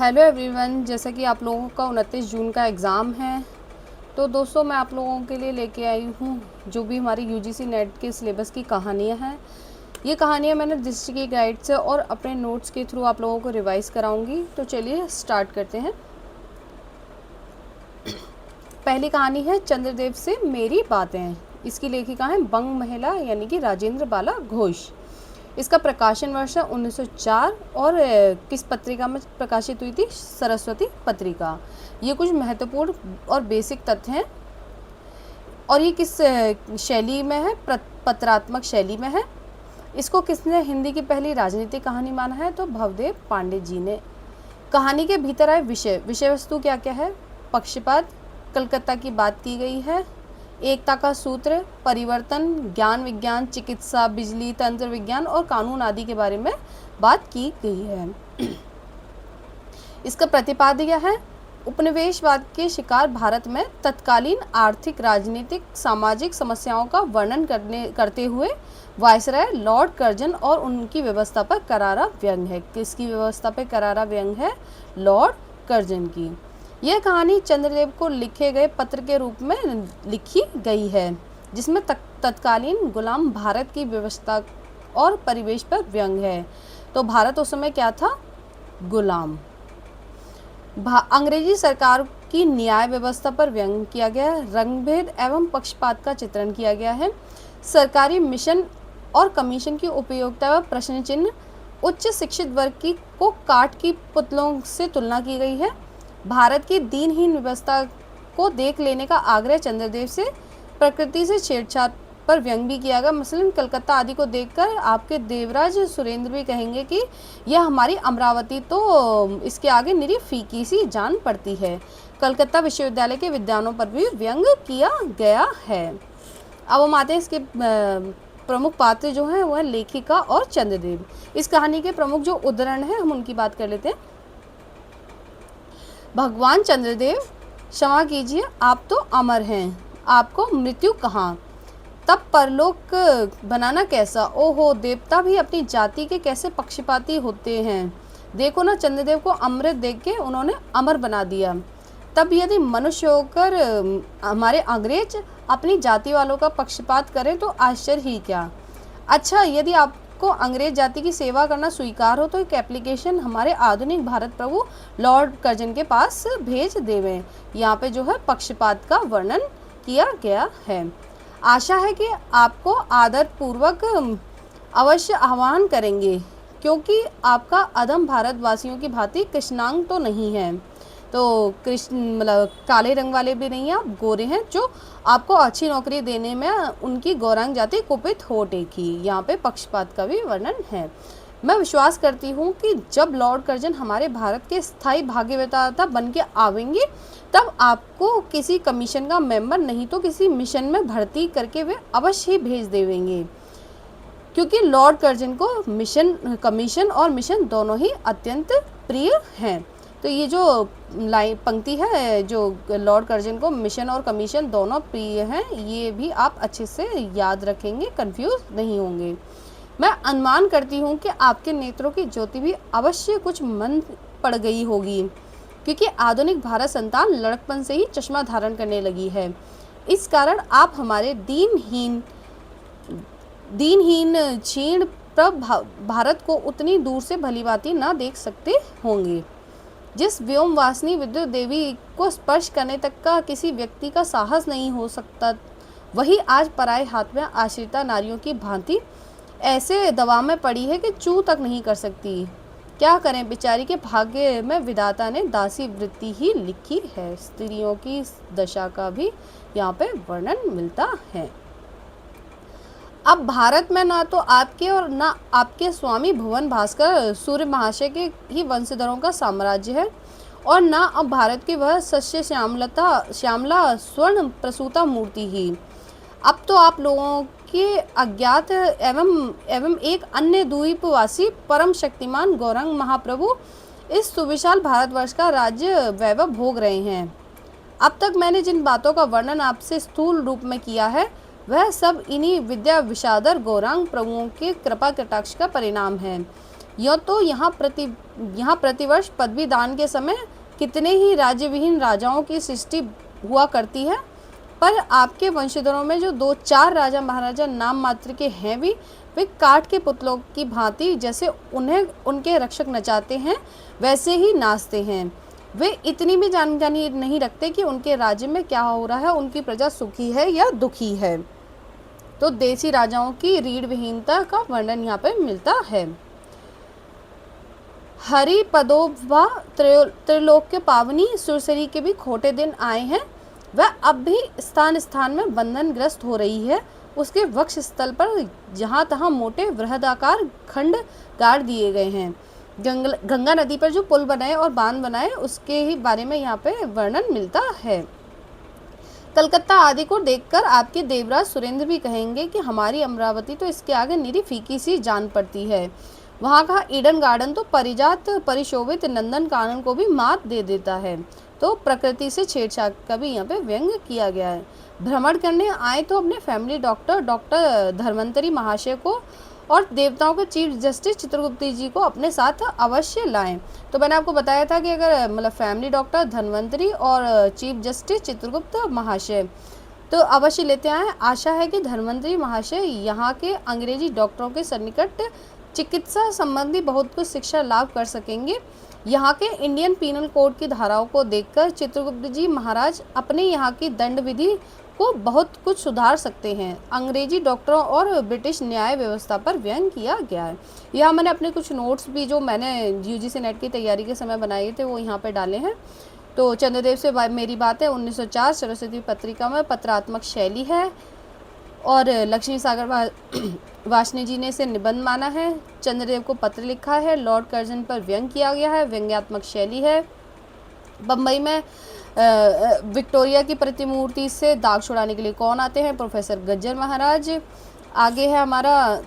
Hello everyone, जैसा कि आप लोगों का 29 जून का एग्ज़ाम है, तो दोस्तों मैं आप लोगों के लिए लेके आई हूँ जो भी हमारी यूजीसी नेट के सिलेबस की कहानियाँ हैं। ये कहानियाँ मैंने दृष्टि की गाइड से और अपने नोट्स के थ्रू आप लोगों को रिवाइज़ कराऊंगी। तो चलिए स्टार्ट करते हैं। पहली कहानी है चंद्रदेव से मेरी बातें। इसकी लेखिका है बंग महिला यानी कि राजेंद्र बाला घोष। इसका प्रकाशन वर्ष है 1904 और किस पत्रिका में प्रकाशित हुई थी? सरस्वती पत्रिका। ये कुछ महत्वपूर्ण और बेसिक तथ्य हैं। और ये किस शैली में है? पत्रात्मक शैली में है। इसको किसने हिंदी की पहली राजनीतिक कहानी माना है? तो भवदेव पांडे जी ने। कहानी के भीतर आए विषय वस्तु क्या क्या है? पक्षपात, कलकत्ता की बात की गई है, एकता का सूत्र, परिवर्तन, ज्ञान विज्ञान, चिकित्सा, बिजली, तंत्र विज्ञान और कानून आदि के बारे में बात की गई है। इसका प्रतिपाद्य क्या है? उपनिवेशवाद के शिकार भारत में तत्कालीन आर्थिक, राजनीतिक, सामाजिक समस्याओं का वर्णन करते हुए वायसराय लॉर्ड कर्जन और उनकी व्यवस्था पर करारा व्यंग है। किसकी व्यवस्था पर करारा व्यंग है? लॉर्ड कर्जन की। यह कहानी चंद्रदेव को लिखे गए पत्र के रूप में लिखी गई है, जिसमें तत्कालीन गुलाम भारत की व्यवस्था और परिवेश पर व्यंग है। तो भारत उस समय क्या था? गुलाम। अंग्रेजी सरकार की न्याय व्यवस्था पर व्यंग किया गया है। रंगभेद एवं पक्षपात का चित्रण किया गया है। सरकारी मिशन और कमीशन की उपयोगिता व प्रश्न चिन्ह, उच्च शिक्षित वर्ग को काठ की पुतलों से तुलना की गई है। भारत की दीनहीन व्यवस्था को देख लेने का आग्रह चंद्रदेव से। प्रकृति से छेड़छाड़ पर व्यंग भी किया गया। मसलन कलकत्ता आदि को देखकर आपके देवराज सुरेंद्र भी कहेंगे कि यह हमारी अमरावती तो इसके आगे निरी फीकी सी जान पड़ती है। कलकत्ता विश्वविद्यालय के विद्वानों पर भी व्यंग किया गया है। अब हम आते हैं इसके प्रमुख पात्र जो हैं वह लेखिका और चंद्रदेव। इस कहानी के प्रमुख जो उदाहरण हैं हम उनकी बात कर लेते हैं। भगवान चंद्रदेव, क्षमा कीजिए, आप तो अमर हैं, आपको मृत्यु कहाँ? तब परलोक बनाना कैसा? ओहो, देवता भी अपनी जाति के कैसे पक्षपाती होते हैं। देखो ना, चंद्रदेव को अमृत देख के उन्होंने अमर बना दिया। तब यदि मनुष्य होकर हमारे अंग्रेज अपनी जाति वालों का पक्षपात करें तो आश्चर्य ही क्या। अच्छा, यदि आपको अंग्रेज जाति की सेवा करना स्वीकार हो तो एक एप्लीकेशन हमारे आधुनिक भारत प्रभु लॉर्ड कर्जन के पास भेज देवें। यहाँ पे जो है पक्षपात का वर्णन किया गया है। आशा है कि आपको आदरपूर्वक अवश्य आह्वान करेंगे, क्योंकि आपका अधम भारतवासियों की भांति कृष्णांग तो नहीं है। तो कृष्ण मतलब काले रंग वाले भी नहीं हैं, आप गोरे हैं, जो आपको अच्छी नौकरी देने में उनकी गौरांग जाति कुपित हो टेकी। यहाँ पे पक्षपात का भी वर्णन है। मैं विश्वास करती हूँ कि जब लॉर्ड कर्जन हमारे भारत के स्थायी भाग्यविधाता बन के आवेंगे तब आपको किसी कमीशन का मेंबर नहीं तो किसी मिशन में भर्ती करके वे अवश्य ही भेज देंगे, क्योंकि लॉर्ड कर्जन को कमीशन और मिशन दोनों ही अत्यंत प्रिय हैं। तो ये जो पंक्ति है, जो लॉर्ड कर्जन को मिशन और कमीशन दोनों प्रिय हैं, ये भी आप अच्छे से याद रखेंगे, कंफ्यूज नहीं होंगे। मैं अनुमान करती हूँ कि आपके नेत्रों की ज्योति भी अवश्य कुछ मंद पड़ गई होगी, क्योंकि आधुनिक भारत संतान लड़कपन से ही चश्मा धारण करने लगी है। इस कारण आप हमारे दीनहीन क्षीण प्रभ भारत को उतनी दूर से भलीभांति न देख सकते होंगे। जिस व्योमवासिनी विद्युत देवी को स्पर्श करने तक का किसी व्यक्ति का साहस नहीं हो सकता, वही आज पराये हाथ में आश्रिता नारियों की भांति ऐसे दबाव में पड़ी है कि चू तक नहीं कर सकती। क्या करें, बेचारी के भाग्य में विधाता ने दासी वृत्ति ही लिखी है। स्त्रियों की दशा का भी यहाँ पे वर्णन मिलता है। अब भारत में ना तो आपके और ना आपके स्वामी भुवन भास्कर सूर्य महाशय के ही वंशधरों का साम्राज्य है, और ना अब भारत की वह सस्य श्यामला स्वर्ण प्रसूता मूर्ति ही। अब तो आप लोगों के अज्ञात एवं एक अन्य द्वीपवासी परम शक्तिमान गौरंग महाप्रभु इस सुविशाल भारतवर्ष का राज्य वैभव भोग रहे हैं। अब तक मैंने जिन बातों का वर्णन आपसे स्थूल रूप में किया है, वह सब इन्हीं विद्या विशादर गौरांग प्रभुओं के कृपा कटाक्ष का परिणाम है। यो तो यहाँ प्रतिवर्ष पदवी दान के समय कितने ही राज्यविहीन राजाओं की सृष्टि हुआ करती है, पर आपके वंशधरों में जो 2-4 राजा महाराजा नाम मात्र के हैं भी, वे काठ के पुतलों की भांति जैसे उन्हें उनके रक्षक नचाते हैं वैसे ही नाचते हैं। वे इतनी भी जानकारी नहीं रखते कि उनके राज्य में क्या हो रहा है, उनकी प्रजा सुखी है या दुखी है। तो देसी राजाओं की रीढ़ विहीनता का वर्णन यहाँ पर मिलता है। हरि पदोवा त्रिलोक्य पावनी सुरसरी के भी खोटे दिन आए हैं। वह अब भी स्थान स्थान में बंधनग्रस्त हो रही है। उसके वक्ष स्थल पर जहाँ तहाँ मोटे बृहदाकार खंड गाड़ दिए गए हैं। गंगा नदी पर जो पुल बनाए और बांध बनाए उसके ही बारे में यहाँ पे वर्णन मिलता है। कलकत्ता आदि को देखकर आपके देवराज सुरेंद्र भी कहेंगे कि हमारी अमरावती तो इसके आगे निरी फीकी सी जान पड़ती है। वहाँ का ईडन गार्डन तो परिजात परिशोभित नंदन कानन को भी मात दे देता है। तो प्रकृति से छेड़छाड़ का भी यहाँ पे व्यंग किया गया है। भ्रमण करने आए तो अपने फैमिली डॉक्टर धर्मंतरी महाशय को और देवताओं के चीफ जस्टिस चित्रगुप्त जी को अपने साथ अवश्य लाएं। तो मैंने आपको बताया था कि अगर मतलब फैमिली डॉक्टर धन्वंतरी और चीफ जस्टिस चित्रगुप्त महाशय तो अवश्य लेते आए। आशा है कि धन्वंतरी महाशय यहाँ के अंग्रेजी डॉक्टरों के सन्निकट चिकित्सा संबंधी बहुत कुछ शिक्षा लाभ कर सकेंगे। यहाँ के इंडियन पीनल कोड की धाराओं को देखकर चित्रगुप्त जी महाराज अपने यहाँ की दंड विधि को बहुत कुछ सुधार सकते हैं। अंग्रेजी डॉक्टरों और ब्रिटिश न्याय व्यवस्था पर व्यंग किया गया है। यहाँ मैंने अपने कुछ नोट्स भी जो मैंने यूजीसी नेट की तैयारी के समय बनाए थे वो यहाँ पर डाले हैं। तो चंद्रदेव से मेरी बात है 1904 सरस्वती पत्रिका में पत्रात्मक शैली है और लक्ष्मी सागर वासनी जी ने इसे निबंध माना है। चंद्रदेव को पत्र लिखा है। लॉर्ड कर्जन पर व्यंग किया गया है, व्यंग्यात्मक शैली है। बम्बई में विक्टोरिया की प्रतिमूर्ति से दाग छुड़ाने के लिए कौन आते हैं? प्रोफेसर गज्जर महाराज। आगे है हमारा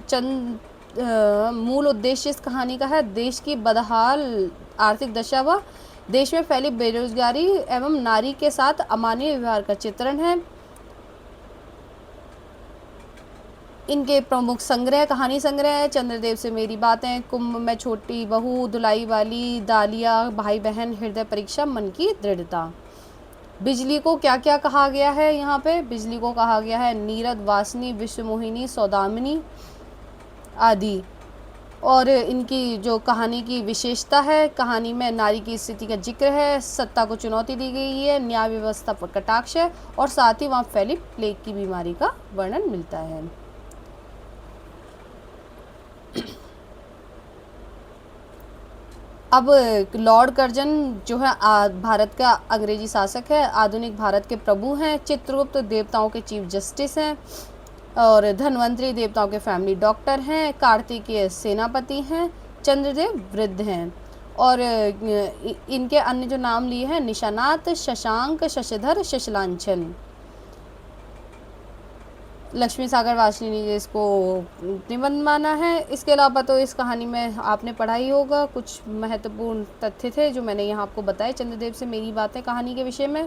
मूल उद्देश्य इस कहानी का है देश की बदहाल आर्थिक दशा व देश में फैली बेरोजगारी एवं नारी के साथ अमानवीय व्यवहार का चित्रण है। इनके प्रमुख संग्रह कहानी संग्रह है चंद्रदेव से मेरी बातें, कुंभ में छोटी बहू, धुलाई वाली, दालिया, भाई बहन, हृदय परीक्षा, मन की दृढ़ता। बिजली को क्या क्या कहा गया है? यहाँ पे बिजली को कहा गया है नीरद, वासनी, विश्वमोहिनी, सौदामिनी आदि। और इनकी जो कहानी की विशेषता है, कहानी में नारी की स्थिति का जिक्र है, सत्ता को चुनौती दी गई है, न्याय व्यवस्था पर कटाक्ष है और साथ ही वहाँ फैली प्लेग की बीमारी का वर्णन मिलता है। अब लॉर्ड कर्जन जो है भारत का अंग्रेजी शासक है, आधुनिक भारत के प्रभु हैं। चित्रगुप्त देवताओं के चीफ जस्टिस हैं और धन्वंतरी देवताओं के फैमिली डॉक्टर हैं। कार्तिकेय सेनापति हैं। चंद्रदेव वृद्ध हैं और इनके अन्य जो नाम लिए हैं निशानाथ, शशांक, शशिधर, शशलांचल। लक्ष्मी सागर वासनी ने इसको निबंध माना है। इसके अलावा तो इस कहानी में आपने पढ़ा ही होगा, कुछ महत्वपूर्ण तथ्य थे जो मैंने यहाँ आपको बताए चंद्रदेव से मेरी बातें कहानी के विषय में।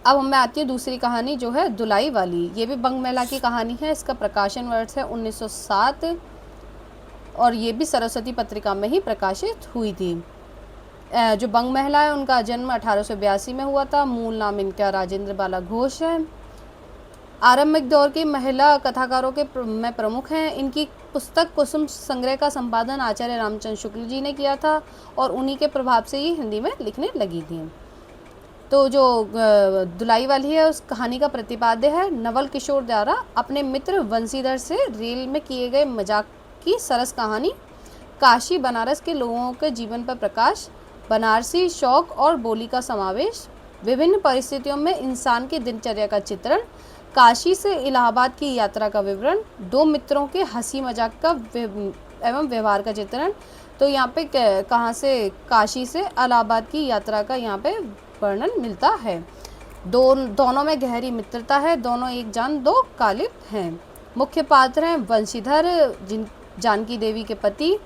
अब हमें आती है दूसरी कहानी जो है दुलाई वाली। ये भी बंग महिला की कहानी है। इसका प्रकाशन वर्ष है 1907 और ये भी सरस्वती पत्रिका में ही प्रकाशित हुई थी। जो बंग महिला है उनका जन्म 1882 में हुआ था। मूल नाम इनका राजेंद्र बाला घोष है। आरंभिक दौर की महिला कथाकारों के में प्रमुख हैं। इनकी पुस्तक कुसुम संग्रह का संपादन आचार्य रामचंद्र शुक्ल जी ने किया था और उन्हीं के प्रभाव से ये हिंदी में लिखने लगी थी। तो जो दुलाई वाली है उस कहानी का प्रतिपाद्य है नवल किशोर द्वारा अपने मित्र वंशीधर से रेल में किए गए मजाक की सरस कहानी। काशी बनारस के लोगों के जीवन पर प्रकाश, बनारसी शौक और बोली का समावेश, विभिन्न परिस्थितियों में इंसान की दिनचर्या का चित्रण, काशी से इलाहाबाद की यात्रा का विवरण, दो मित्रों के हंसी मजाक का एवं व्यवहार का चित्रण। तो यहाँ पे कहाँ से? काशी से इलाहाबाद की यात्रा का यहाँ पे वर्णन मिलता है। दोनों में गहरी मित्रता है। दोनों एक जान दो कालिब हैं। मुख्य पात्र हैं वंशीधर, जानकी देवी के पति,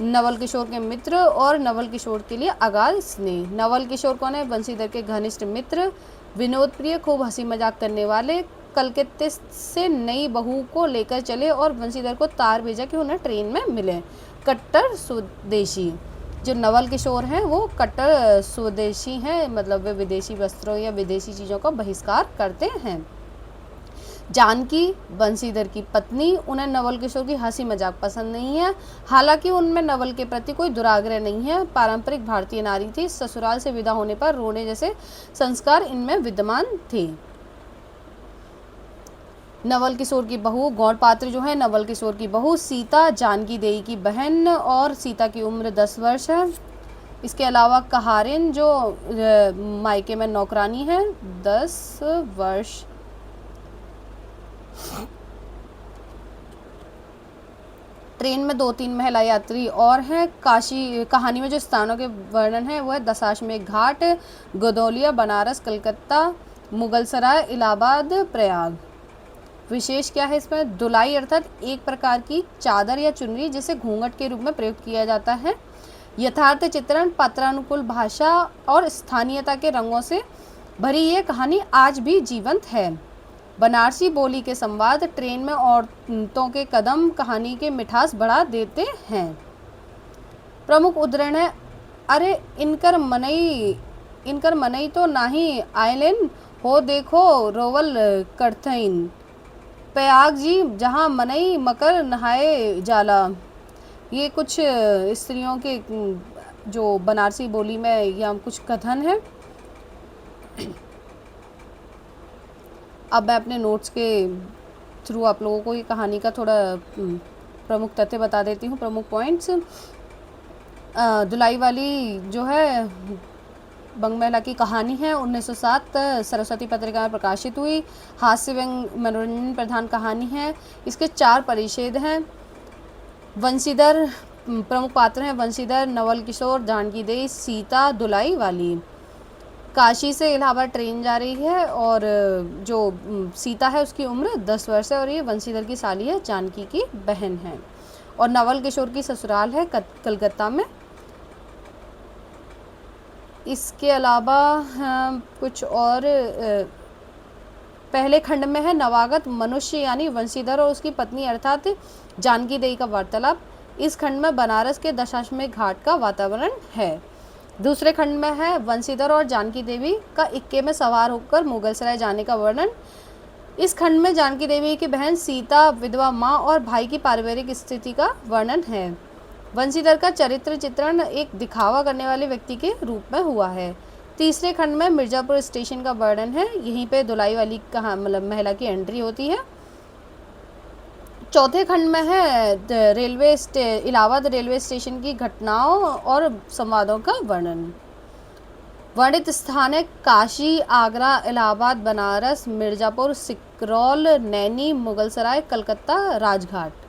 नवल किशोर के मित्र और नवल किशोर के लिए अगाध स्नेह। नवल किशोर कौन है? वंशीधर के घनिष्ठ मित्र, विनोद प्रिय, खूब हंसी मजाक करने वाले, कलकत्ते से नई बहू को लेकर चले और बंशीधर को तार भेजा कि उन्हें ट्रेन में मिले। कट्टर स्वदेशी, जो नवल किशोर हैं वो कट्टर स्वदेशी हैं, मतलब वे विदेशी वस्त्रों या विदेशी चीज़ों का बहिष्कार करते हैं। जानकी बंशीधर की पत्नी, उन्हें नवल किशोर की हंसी मजाक पसंद नहीं है, हालांकि उनमें नवल के प्रति कोई दुराग्रह नहीं है। पारंपरिक भारतीय नारी थी, ससुराल से विदा होने पर रोने जैसे संस्कार इनमें विद्यमान थे। नवल किशोर की बहू, गौड़ पात्र जो है नवल किशोर की बहू सीता, जानकी देई की बहन, और सीता की उम्र 10 वर्ष है। इसके अलावा कहारिन जो मायके में नौकरानी है, 10 वर्ष। ट्रेन में 2-3 महिला यात्री और हैं। काशी कहानी में जो स्थानों के वर्णन है वो है दशाश्वमेध घाट, गदौलिया, बनारस, कलकत्ता, मुगलसराय, इलाहाबाद, प्रयाग। विशेष क्या है इसमें? दुलाई अर्थात एक प्रकार की चादर या चुनरी जिसे घूंघट के रूप में प्रयोग किया जाता है। यथार्थ चित्रण, पात्रानुकूल भाषा और स्थानीयता के रंगों से भरी ये कहानी आज भी जीवंत है। बनारसी बोली के संवाद, ट्रेन में औरतों के कदम कहानी के मिठास बढ़ा देते हैं। प्रमुख उदाहरण है, अरे इनकर मनई तो नाही आयलेन हो देखो रोवल करथईन, प्रयाग जी जहाँ मनई मकर नहाए जाला। ये कुछ स्त्रियों के जो बनारसी बोली में या कुछ कथन है। अब मैं अपने नोट्स के थ्रू आप लोगों को ये कहानी का थोड़ा प्रमुख तथ्य बता देती हूँ, प्रमुख पॉइंट्स। दुलाई वाली जो है बंगमेला की कहानी है, 1907 सरस्वती पत्रिका में प्रकाशित हुई। हास्य व्यंग मनोरंजन प्रधान कहानी है। इसके 4 परिच्छेद हैं। वंशीधर प्रमुख पात्र हैं, वंशीधर, नवल किशोर, जानकी देई, सीता, दुलाई वाली। काशी से इलाहाबाद ट्रेन जा रही है और जो सीता है उसकी उम्र 10 वर्ष है और ये वंशीधर की साली है, जानकी की बहन है। और नवल किशोर की ससुराल है कलकत्ता में। इसके अलावा कुछ और पहले खंड में है नवागत मनुष्य यानी वंशीधर और उसकी पत्नी अर्थात जानकी देई का वार्तालाप। इस खंड में बनारस के दशाश्वमेध घाट का वातावरण है। दूसरे खंड में है वंशीधर और जानकी देवी का इक्के में सवार होकर मुगलसराय जाने का वर्णन। इस खंड में जानकी देवी की बहन सीता, विधवा माँ और भाई की पारिवारिक स्थिति का वर्णन है। वंशीधर का चरित्र चित्रण एक दिखावा करने वाले व्यक्ति के रूप में हुआ है। तीसरे खंड में मिर्जापुर स्टेशन का वर्णन है, यहीं पे दुलाई वाली मतलब महिला की एंट्री होती है। चौथे खंड में है इलाहाबाद रेलवे स्टेशन की घटनाओं और संवादों का वर्णन। वर्णित स्थान है काशी, आगरा, इलाहाबाद, बनारस, मिर्जापुर, सिकरौल, नैनी, मुगलसराय, कलकत्ता, राजघाट।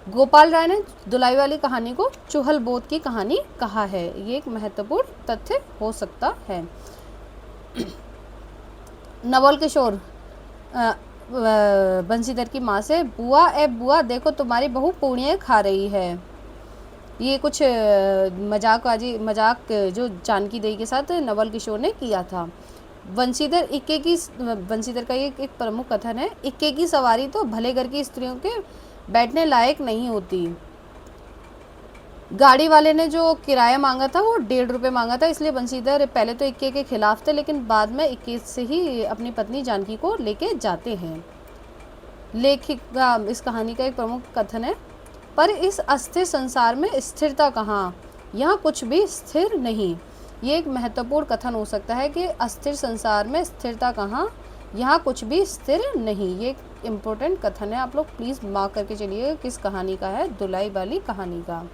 गोपाल राय ने दुलाई वाली कहानी को चुहल बोध की कहानी कहा है, ये एक महत्वपूर्ण तथ्य हो सकता है। नवल किशोर बंशीधर की माँ से, बुआ ए बुआ देखो तुम्हारी बहू पूड़ियाँ खा रही है। ये कुछ मजाक जो जानकी देई के साथ नवल किशोर ने किया था। वंशीधर का ये एक प्रमुख कथन है, इक्के की सवारी तो भले घर की स्त्रियों के बैठने लायक नहीं होती। गाड़ी वाले ने जो किराया मांगा था वो 1.5 रुपये मांगा था, इसलिए बंशीधर पहले तो इक्के के खिलाफ थे, लेकिन बाद में इक्के से ही अपनी पत्नी जानकी को लेके जाते हैं। लेखक का इस कहानी का एक प्रमुख कथन है, पर इस अस्थिर संसार में स्थिरता कहाँ, यहाँ कुछ भी स्थिर नहीं। ये एक महत्वपूर्ण कथन हो सकता है कि अस्थिर संसार में स्थिरता कहाँ, यहाँ कुछ भी स्थिर नहीं। ये एक इम्पोर्टेंट कथन है, आप लोग प्लीज़ मार्क करके चलिए किस कहानी का है, दुलाई वाली कहानी का।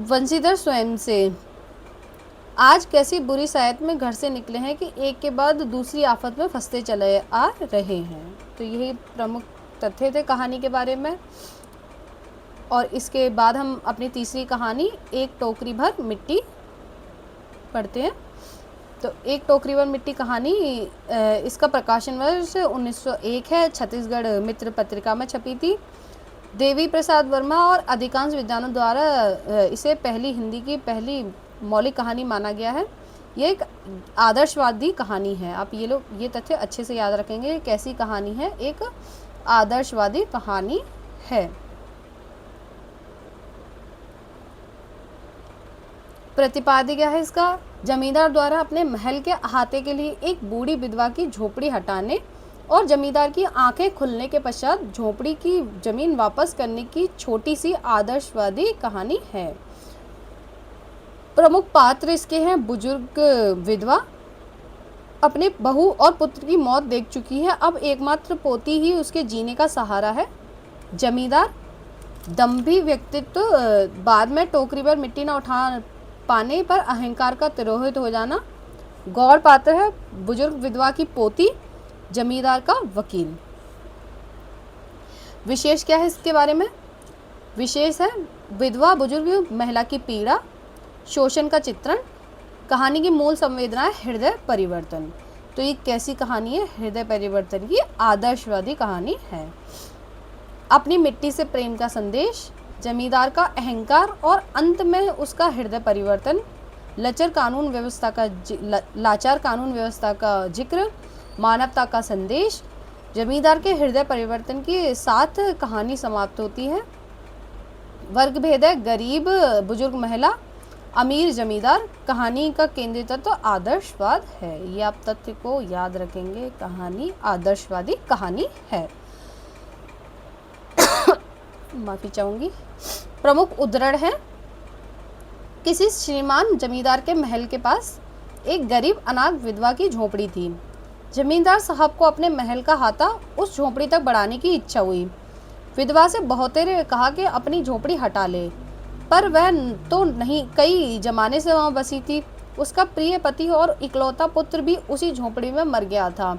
वंशीधर स्वयं से, आज कैसी बुरी सायत में घर से निकले हैं कि एक के बाद दूसरी आफत में फंसते चले आ रहे हैं। तो यही प्रमुख तथ्य थे कहानी के बारे में। और इसके बाद हम अपनी तीसरी कहानी एक टोकरी भर मिट्टी पढ़ते हैं। तो एक टोकरी भर मिट्टी कहानी, इसका प्रकाशन वर्ष 1901 है, छत्तीसगढ़ मित्र पत्रिका में छपी थी। देवी प्रसाद वर्मा और अधिकांश विद्वानों द्वारा इसे हिंदी की पहली मौलिक कहानी माना गया है। ये एक आदर्शवादी कहानी है। आप ये तथ्य अच्छे से याद रखेंगे। कैसी कहानी है? एक आदर्शवादी कहानी है। प्रतिपाद्य क्या है इसका? जमींदार द्वारा अपने महल के अहाते के लिए एक बूढ़ी विधवा की झोपड़ी हटाने और जमींदार की आंखें खुलने के पश्चात झोपड़ी की जमीन वापस करने की छोटी सी आदर्शवादी कहानी है। प्रमुख पात्र इसके हैं बुजुर्ग विधवा, अपने बहू और पुत्र की मौत देख चुकी है, अब एकमात्र पोती ही उसके जीने का सहारा है। जमींदार दम्भी व्यक्तित्व, बाद में टोकरी पर मिट्टी न उठा पाने पर अहंकार का तिरोहित हो जाना। गौड़ पात्र है बुजुर्ग विधवा की पोती, जमींदार का वकील। विशेष क्या है इसके बारे में? विशेष है विधवा बुजुर्ग महिला की पीड़ा, शोषण का चित्रण, कहानी की मूल संवेदना है हृदय परिवर्तन। तो ये कैसी कहानी है? हृदय परिवर्तन की आदर्शवादी कहानी है। अपनी मिट्टी से प्रेम का संदेश, जमींदार का अहंकार और अंत में उसका हृदय परिवर्तन, लाचार कानून व्यवस्था का जिक्र, मानवता का संदेश। जमींदार के हृदय परिवर्तन के साथ कहानी समाप्त होती है। वर्ग भेद है गरीब बुजुर्ग महिला, अमीर जमींदार। कहानी का केंद्रीय तत्व आदर्शवाद है। ये आप तथ्य को याद रखेंगे। कहानी आदर्शवादी कहानी है। माफी चाहूंगी। प्रमुख उद्धरण है, किसी श्रीमान जमींदार के महल के पास एक गरीब अनाथ विधवा की झोपड़ी थी। जमींदार साहब को अपने महल का हाथा उस झोपड़ी तक बढ़ाने की इच्छा हुई। विधवा से बहुतेरे कहा कि अपनी झोपड़ी हटा ले, पर वह तो नहीं, कई जमाने से वहां बसी थी। उसका प्रिय पति और इकलौता पुत्र भी उसी झोपड़ी में मर गया था।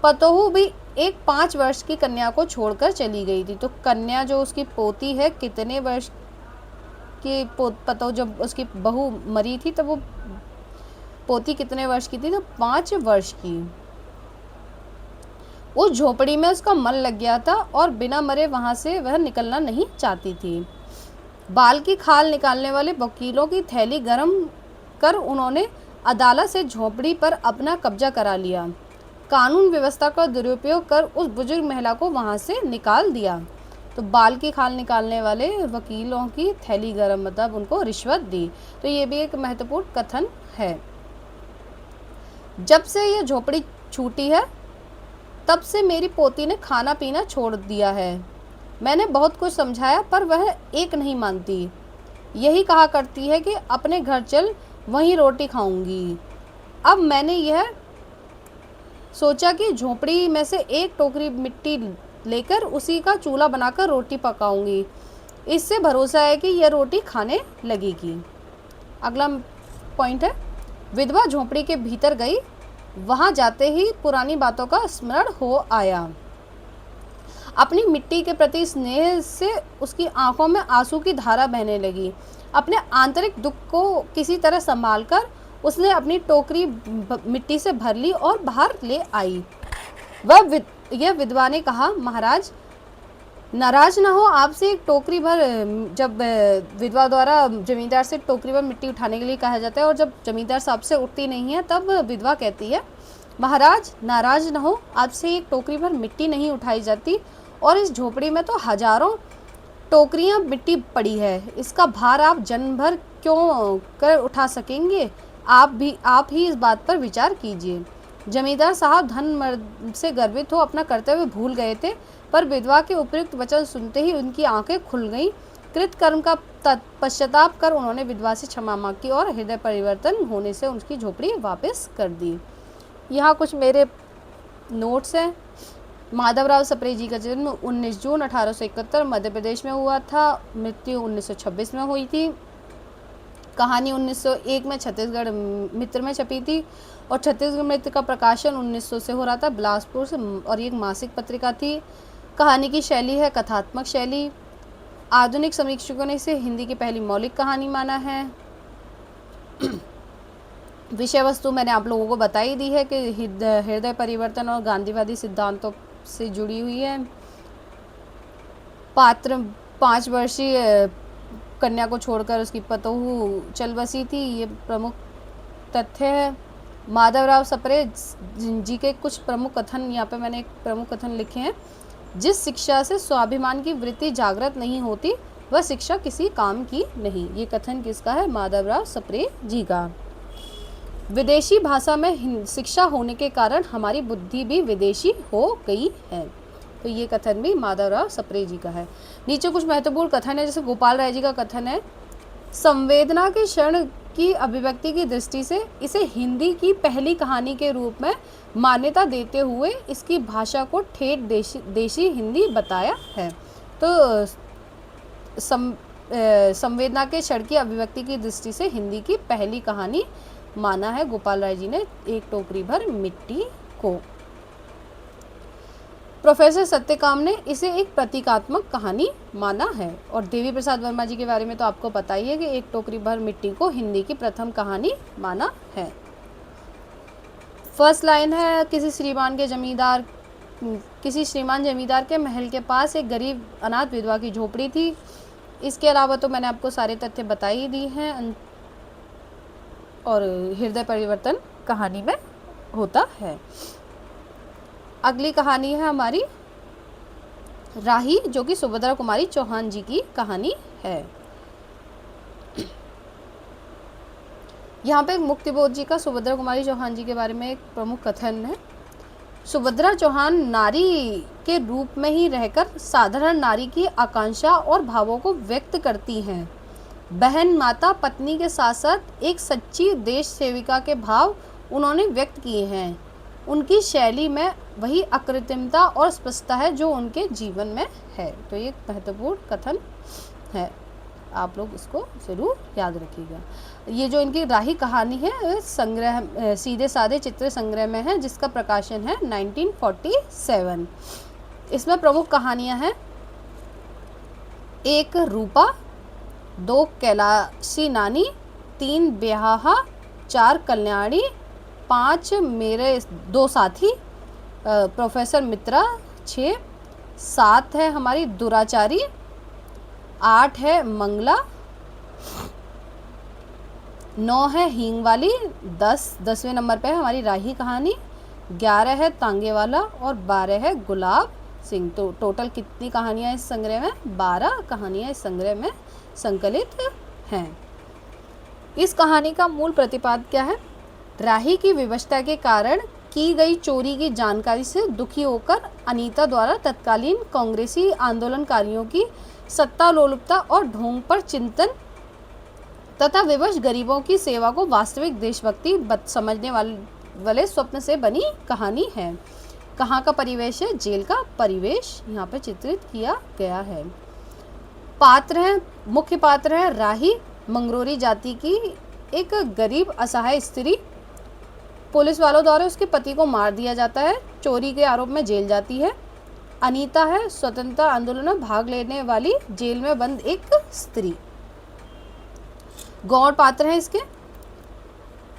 पतोहू भी एक 5 वर्ष की कन्या को छोड़कर चली गई थी। तो कन्या जो उसकी पोती है, कितने वर्ष की पतोहू, जब उसकी बहू मरी थी तब वो पोती कितने वर्ष की थी? तो 5 वर्ष की। उस झोपड़ी में उसका मन लग गया था और बिना मरे वहां से वह निकलना नहीं चाहती थी। बाल की खाल निकालने वाले वकीलों की थैली गरम कर उन्होंने अदालत से झोपड़ी पर अपना कब्जा करा लिया। कानून व्यवस्था का दुरुपयोग कर उस बुजुर्ग महिला को वहां से निकाल दिया। तो बाल की खाल निकालने वाले वकीलों की थैली गरम, मतलब उनको रिश्वत दी। तो ये भी एक महत्वपूर्ण कथन है। जब से यह झोपड़ी छूटी है तब से मेरी पोती ने खाना पीना छोड़ दिया है। मैंने बहुत कुछ समझाया पर वह एक नहीं मानती। यही कहा करती है कि अपने घर चल, वहीं रोटी खाऊंगी। अब मैंने यह सोचा कि झोपड़ी में से एक टोकरी मिट्टी लेकर उसी का चूल्हा बनाकर रोटी पकाऊंगी। इससे भरोसा है कि यह रोटी खाने लगेगी। अगला पॉइंट है, विधवा झोपड़ी के भीतर गई। वहां जाते ही पुरानी बातों का स्मरण हो आया। अपनी मिट्टी के प्रति स्नेह से उसकी आंखों में आंसू की धारा बहने लगी। अपने आंतरिक दुख को किसी तरह संभालकर उसने अपनी टोकरी मिट्टी से भर ली और बाहर ले आई। यह विधवा ने कहा, महाराज नाराज ना हो, आपसे एक टोकरी भर। जब विधवा द्वारा जमींदार से टोकरी भर मिट्टी उठाने के लिए कहा जाता है और जब जमींदार साहब से उठती नहीं है तब विधवा कहती है, महाराज नाराज ना हो, आपसे एक टोकरी भर मिट्टी नहीं उठाई जाती और इस झोपड़ी में तो हजारों टोकरियां मिट्टी पड़ी है। इसका भार आप जन्म भर क्यों कर उठा सकेंगे? आप ही इस बात पर विचार कीजिए। जमींदार साहब धन मर्द से गर्वित हो अपना कर्तव्य भूल गए थे, पर विधवा के उपयुक्त वचन सुनते ही उनकी आंखें खुल गईं। कृत कर्म का पश्चाताप कर उन्होंने विधवा से क्षमा मांगी और हृदय परिवर्तन होने से उनकी झोपड़ी वापस कर दी। यहाँ कुछ मेरे नोट्स हैं। माधवराव सप्रे जी का जन्म 19 जून 1871 मध्य प्रदेश में हुआ था। मृत्यु 1926 में हुई थी। कहानी 1901 में छत्तीसगढ़ मित्र में छपी थी और छत्तीसगढ़ मित्र का प्रकाशन 1900 से हो रहा था बिलासपुर से, और ये एक मासिक पत्रिका थी। कहानी की शैली है कथात्मक शैली। आधुनिक समीक्षकों ने इसे हिंदी की पहली मौलिक कहानी माना है। विषय वस्तु मैंने आप लोगों को बता ही दी है कि हृदय परिवर्तन और गांधीवादी सिद्धांतों से जुड़ी हुई है। पात्र 5 वर्षीय कन्या को छोड़कर उसकी पतोहू चल बसी थी। ये प्रमुख तथ्य है। माधवराव सप्रे जी के कुछ प्रमुख कथन, यहाँ पे मैंने एक प्रमुख कथन लिखे हैं। जिस शिक्षा से स्वाभिमान की वृत्ति जागृत नहीं होती वह शिक्षा किसी काम की नहीं। ये कथन किसका है? माधवराव सप्रे जी का। विदेशी भाषा में शिक्षा होने के कारण हमारी बुद्धि भी विदेशी हो गई है। तो ये कथन भी माधवराव सप्रे जी का है। नीचे कुछ महत्वपूर्ण कथन है, जैसे गोपाल राय जी का कथन है, संवेदना के क्षण की अभिव्यक्ति की दृष्टि से इसे हिंदी की पहली कहानी के रूप में मान्यता देते हुए इसकी भाषा को ठेठ देशी हिंदी बताया है। तो संवेदना के क्षण की अभिव्यक्ति की दृष्टि से हिंदी की पहली कहानी माना है गोपाल राय जी ने एक टोकरी भर मिट्टी को। प्रोफेसर सत्यकाम ने इसे एक प्रतीकात्मक कहानी माना है। और देवी प्रसाद वर्मा जी के बारे में तो आपको पता ही है कि एक टोकरी भर मिट्टी को हिंदी की प्रथम कहानी माना है। फर्स्ट लाइन है, किसी श्रीमान जमींदार के महल के पास एक गरीब अनाथ विधवा की झोपड़ी थी। इसके अलावा तो मैंने आपको सारे तथ्य बता ही दिए हैं। और हृदय परिवर्तन कहानी में होता है। अगली कहानी है हमारी राही, जो कि सुभद्रा कुमारी चौहान जी की कहानी है। यहाँ पे मुक्तिबोध जी का सुभद्रा कुमारी चौहान जी के बारे में एक प्रमुख कथन है। सुभद्रा चौहान नारी के रूप में ही रहकर साधारण नारी की आकांक्षा और भावों को व्यक्त करती हैं। बहन, माता, पत्नी के साथ साथ एक सच्ची देश सेविका के भाव उन्होंने व्यक्त किए हैं। उनकी शैली में वही अकृत्रिमता और स्पष्टता है जो उनके जीवन में है। तो ये महत्वपूर्ण कथन है, आप लोग इसको ज़रूर याद रखिएगा। ये जो इनकी राही कहानी है संग्रह सीधे साधे चित्र संग्रह में है, जिसका प्रकाशन है 1947। इसमें प्रमुख कहानियाँ हैं, एक रूपा, दो कैलाशी नानी, तीन ब्याहा, चार कल्याणी, पाँच मेरे दो साथी, प्रोफेसर मित्रा, 6, 7 है हमारी दुराचारी, 8 है मंगला, 9 है हींग वाली, 10वें नंबर पे है हमारी राही कहानी, 11 है तांगे वाला और 12 है गुलाब सिंह। तो टोटल कितनी कहानियाँ इस संग्रह में? 12 कहानियाँ इस संग्रह में संकलित हैं। इस कहानी का मूल प्रतिपाद क्या है? राही की विवशता के कारण की गई चोरी की जानकारी से दुखी होकर अनीता द्वारा तत्कालीन कांग्रेसी आंदोलनकारियों की सत्ता लोलुपता और ढोंग पर चिंतन तथा विवश गरीबों की सेवा को वास्तविक देशभक्ति समझने वाले स्वप्न से बनी कहानी है। कहाँ का परिवेश है? जेल का परिवेश यहाँ पर चित्रित किया गया है। पात्र हैं, मुख्य पात्र है राही, मंगरोरी जाति की एक गरीब असहाय स्त्री। पुलिस वालों द्वारा उसके पति को मार दिया जाता है, चोरी के आरोप में जेल जाती है। अनीता है, स्वतंत्रता आंदोलन में भाग लेने वाली जेल में बंद एक स्त्री। गौड़ पात्र है इसके,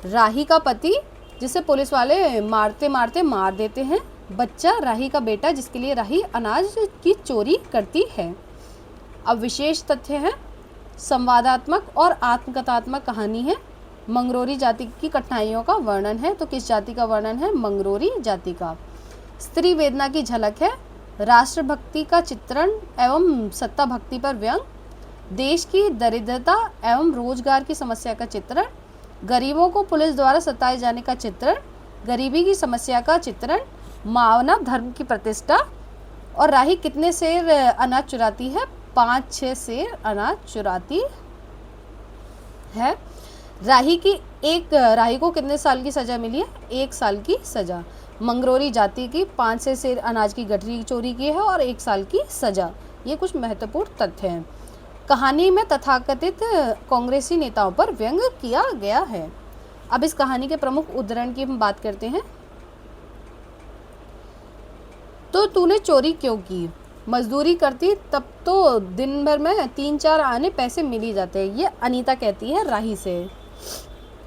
राही का पति जिसे पुलिस वाले मारते मारते मार देते हैं, बच्चा राही का बेटा जिसके लिए राही अनाज की चोरी करती है। अब विशेष तथ्य है, संवादात्मक और आत्मकथात्मक कहानी है। मंगरोरी जाति की कठिनाइयों का वर्णन है। तो किस जाति का वर्णन है? मंगरोरी जाति का। स्त्री वेदना की झलक है, राष्ट्रभक्ति का चित्रण एवं सत्ता भक्ति पर व्यंग, देश की दरिद्रता एवं रोजगार की समस्या का चित्रण, गरीबों को पुलिस द्वारा सताए जाने का चित्रण, गरीबी की समस्या का चित्रण, मानव धर्म की प्रतिष्ठा। और राही कितने सेर अनाज चुराती है? 5-6 सेर अनाज चुराती है। राही को कितने साल की सज़ा मिली है? 1 साल की सज़ा। मंगरोरी जाति की 5 सेर अनाज की गठरी चोरी की है और 1 साल की सज़ा। ये कुछ महत्वपूर्ण तथ्य हैं। कहानी में तथाकथित कांग्रेसी नेताओं पर व्यंग किया गया है। अब इस कहानी के प्रमुख उदाहरण की हम बात करते हैं। तो तूने चोरी क्यों की? मजदूरी करती तब तो दिन भर में 3-4 आने पैसे मिल ही जाते। ये अनीता कहती है राही से।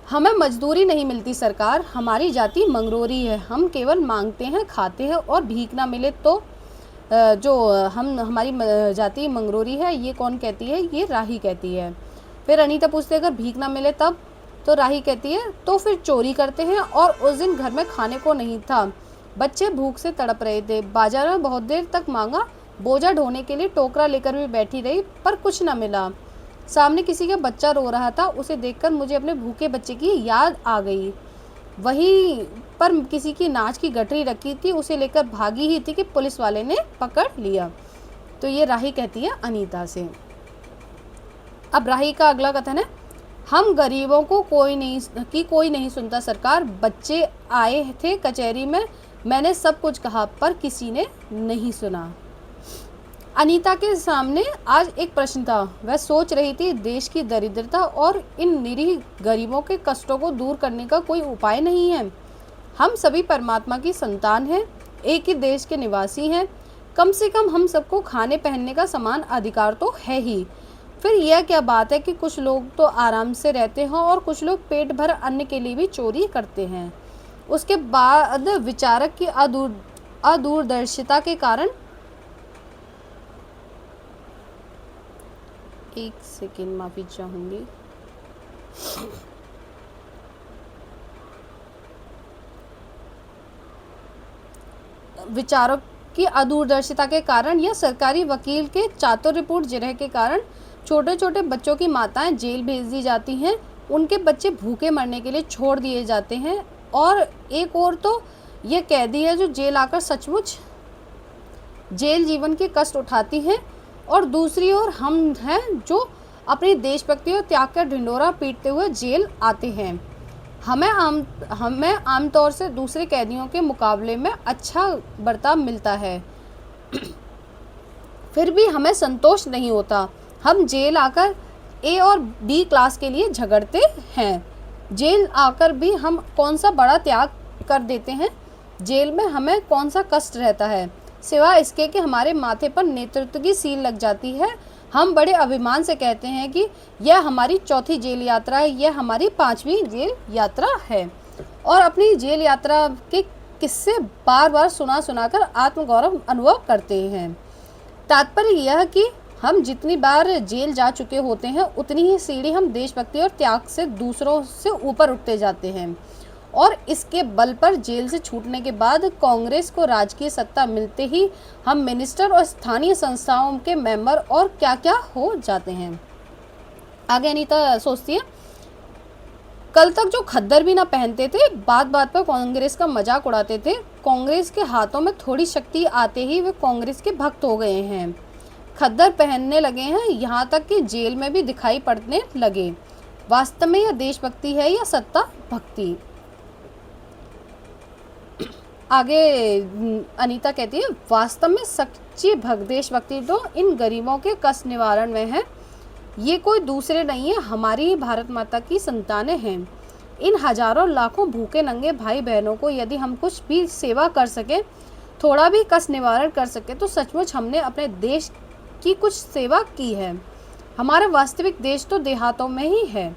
हमें मजदूरी नहीं मिलती सरकार, हमारी जाति मंगरोरी है, हम केवल मांगते हैं, खाते हैं और भीख ना मिले तो हमारी जाति मंगरोरी है। ये कौन कहती है? ये राही कहती है। फिर अनीता पूछते अगर भीख ना मिले तब? तो राही कहती है तो फिर चोरी करते हैं, और उस दिन घर में खाने को नहीं था, बच्चे भूख से तड़प रहे थे, बाजार में बहुत देर तक मांगा, बोझा ढोने के लिए टोकरा लेकर भी बैठी रही पर कुछ न मिला। सामने किसी का बच्चा रो रहा था, उसे देखकर मुझे अपने भूखे बच्चे की याद आ गई। वहीं पर किसी की नाच की गठरी रखी थी, उसे लेकर भागी ही थी कि पुलिस वाले ने पकड़ लिया। तो ये राही कहती है अनीता से। अब राही का अगला कथन है, हम गरीबों को कोई नहीं सुनता सरकार, बच्चे आए थे कचहरी में, मैंने सब कुछ कहा पर किसी ने नहीं सुना। अनीता के सामने आज एक प्रश्न था। वह सोच रही थी देश की दरिद्रता और इन निरीह गरीबों के कष्टों को दूर करने का कोई उपाय नहीं है। हम सभी परमात्मा की संतान हैं, एक ही देश के निवासी हैं, कम से कम हम सबको खाने पहनने का समान अधिकार तो है ही। फिर यह क्या बात है कि कुछ लोग तो आराम से रहते हैं और कुछ लोग पेट भर अन्न के लिए भी चोरी करते हैं। उसके बाद विचारक की अदूरदर्शिता के कारण, एक सेकेंड माफी चाहूंगी, विचारक की अदूरदर्शिता के कारण या सरकारी वकील के चातुर्यपूर्ण जिरह के कारण छोटे छोटे बच्चों की माताएं जेल भेज दी जाती हैं, उनके बच्चे भूखे मरने के लिए छोड़ दिए जाते हैं, और एक और तो ये कैदी है जो जेल आकर सचमुच जेल जीवन के कष्ट उठाती हैं, और दूसरी ओर हम हैं जो अपनी देशभक्ति और त्याग का ढिंडोरा पीटते हुए जेल आते हैं। हमें आमतौर से दूसरे कैदियों के मुकाबले में अच्छा बर्ताव मिलता है, फिर भी हमें संतोष नहीं होता। हम जेल आकर ए और बी क्लास के लिए झगड़ते हैं। जेल आकर भी हम कौन सा बड़ा त्याग कर देते हैं। जेल में हमें कौन सा कष्ट रहता है, सिवाय इसके कि हमारे माथे पर नेतृत्व की सील लग जाती है। हम बड़े अभिमान से कहते हैं कि यह हमारी चौथी जेल यात्रा है, यह हमारी 5वीं जेल यात्रा है, और अपनी जेल यात्रा के किस्से बार बार सुना कर आत्मगौरव अनुभव करते हैं। तात्पर्य यह कि हम जितनी बार जेल जा चुके होते हैं, उतनी ही सीढ़ी हम देशभक्ति और त्याग से दूसरों से ऊपर उठते जाते हैं, और इसके बल पर जेल से छूटने के बाद कांग्रेस को राजकीय सत्ता मिलते ही हम मिनिस्टर और स्थानीय संस्थाओं के मेंबर और क्या क्या हो जाते हैं। आगे अनीता सोचती है, कल तक जो खद्दर भी ना पहनते थे, बात बात पर कांग्रेस का मजाक उड़ाते थे, कांग्रेस के हाथों में थोड़ी शक्ति आते ही वे कांग्रेस के भक्त हो गए हैं, खद्दर पहनने लगे हैं, यहाँ तक कि जेल में भी दिखाई पड़ने लगे। वास्तव में यह देशभक्ति है या सत्ता भक्ति? आगे अनीता कहती है, वास्तव में सच्ची देशभक्ति तो इन गरीबों के कष्ट निवारण में है। ये कोई दूसरे नहीं है, हमारी ही भारत माता की संतानें हैं। इन हजारों लाखों भूखे नंगे भाई बहनों को यदि हम कुछ भी सेवा कर सके, थोड़ा भी कष्ट निवारण कर सके, तो सचमुच हमने अपने देश की कुछ सेवा की है। हमारा वास्तविक देश तो देहातों में ही है।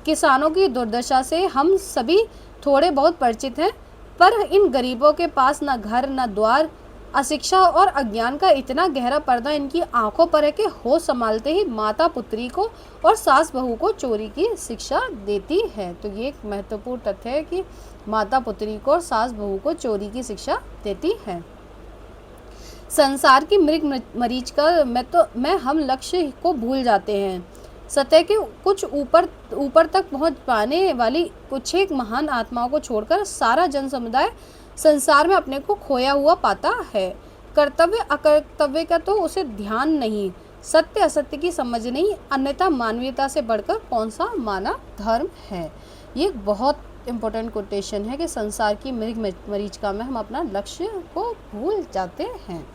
किसानों की दुर्दशा से हम सभी थोड़े बहुत परिचित हैं, पर इन गरीबों के पास न घर न द्वार, अशिक्षा और अज्ञान का इतना गहरा पर्दा इनकी आंखों पर है कि होश संभालते ही माता पुत्री को और सास बहू को चोरी की शिक्षा देती है। तो ये एक महत्वपूर्ण तथ्य है कि माता पुत्री को और सास बहू को चोरी की शिक्षा देती है। संसार की मृग मरीच का मैं हम लक्ष्य को भूल जाते हैं। सतह के कुछ ऊपर तक पहुंच पाने वाली कुछ एक महान आत्माओं को छोड़कर सारा जन समुदाय संसार में अपने को खोया हुआ पाता है। कर्तव्य अकर्तव्य का तो उसे ध्यान नहीं, सत्य असत्य की समझ नहीं, अन्यथा मानवीयता से बढ़कर कौन सा मानव धर्म है। ये एक बहुत इम्पोर्टेंट कोटेशन है कि संसार की मृग मरीचिका में हम अपना लक्ष्य को भूल जाते हैं।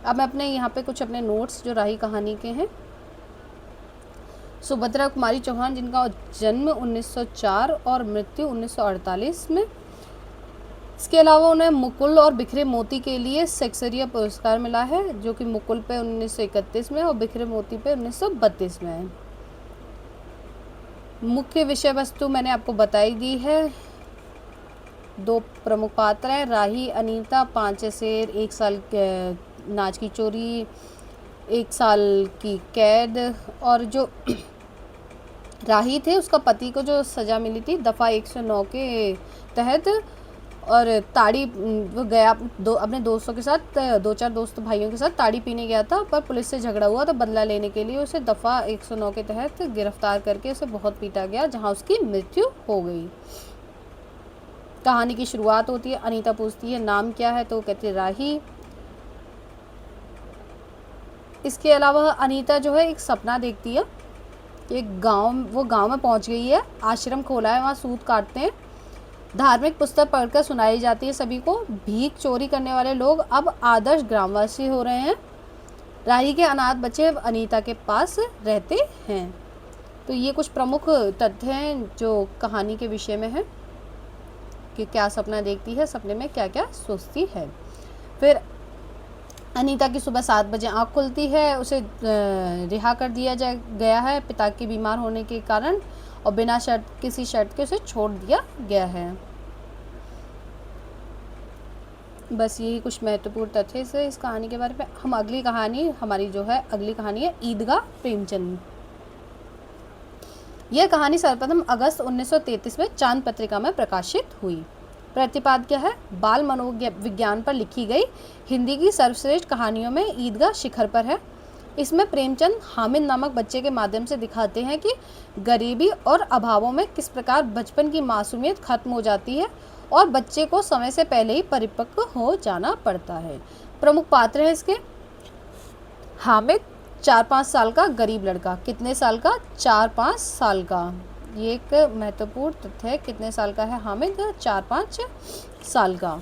अब मैं अपने यहाँ पे कुछ अपने नोट्स जो राही कहानी के हैं। सुभद्रा कुमारी चौहान, जिनका जन्म 1904 और मृत्यु 1948 में। इसके अलावा उन्हें मुकुल और बिखरे मोती के लिए शेक्सपियर पुरस्कार मिला है, जो कि मुकुल पे 1931 में और बिखरे मोती पे 1932 में है। मुख्य विषय वस्तु मैंने आपको बताई दी है। 2 प्रमुख पात्र हैं, राही अनीता, 5 शेर, 1 साल नाच की चोरी, 1 साल की कैद, और जो राही थे, उसका पति को जो सज़ा मिली थी दफ़ा 109 के तहत, और ताड़ी वो गया अपने दोस्तों के साथ, 2-4 दोस्त भाइयों के साथ ताड़ी पीने गया था, पर पुलिस से झगड़ा हुआ तो बदला लेने के लिए उसे दफ़ा 109 के तहत गिरफ्तार करके उसे बहुत पीटा गया, जहां उसकी मृत्यु हो गई। कहानी की शुरुआत होती है, अनीता पूछती है नाम क्या है, तो कहती है राही। इसके अलावा अनीता जो है एक सपना देखती है, एक गांव में पहुंच गई है, आश्रम खोला है, वहाँ सूत काटते हैं, धार्मिक पुस्तक पढ़कर सुनाई जाती है सभी को, भीख चोरी करने वाले लोग अब आदर्श ग्रामवासी हो रहे हैं, राही के अनाथ बच्चे अब अनीता के पास रहते हैं। तो ये कुछ प्रमुख तथ्य हैं जो कहानी के विषय में है कि क्या सपना देखती है, सपने में क्या क्या सोचती है। फिर अनीता की सुबह 7 बजे आँख खुलती है, उसे रिहा कर दिया गया है पिता के बीमार होने के कारण, और बिना किसी शर्त के उसे छोड़ दिया गया है। बस यही कुछ महत्वपूर्ण तथ्य से इस कहानी के बारे में। हम अगली कहानी है ईदगाह प्रेमचंद। यह कहानी सर्वप्रथम अगस्त 1933 में चांद पत्रिका में प्रकाशित हुई। प्रतिपाद्य है बाल मनोविज्ञान पर लिखी गई हिंदी की सर्वश्रेष्ठ कहानियों में ईदगाह शिखर पर है। इसमें प्रेमचंद हामिद नामक बच्चे के माध्यम से दिखाते हैं कि गरीबी और अभावों में किस प्रकार बचपन की मासूमियत खत्म हो जाती है और बच्चे को समय से पहले ही परिपक्व हो जाना पड़ता है। प्रमुख पात्र हैं इसके हामिद, 4-5 साल का गरीब लड़का। कितने साल का? 4-5 साल का। ये एक महत्वपूर्ण तथ्य है। कितने साल का है हामिद? 4-5 साल का।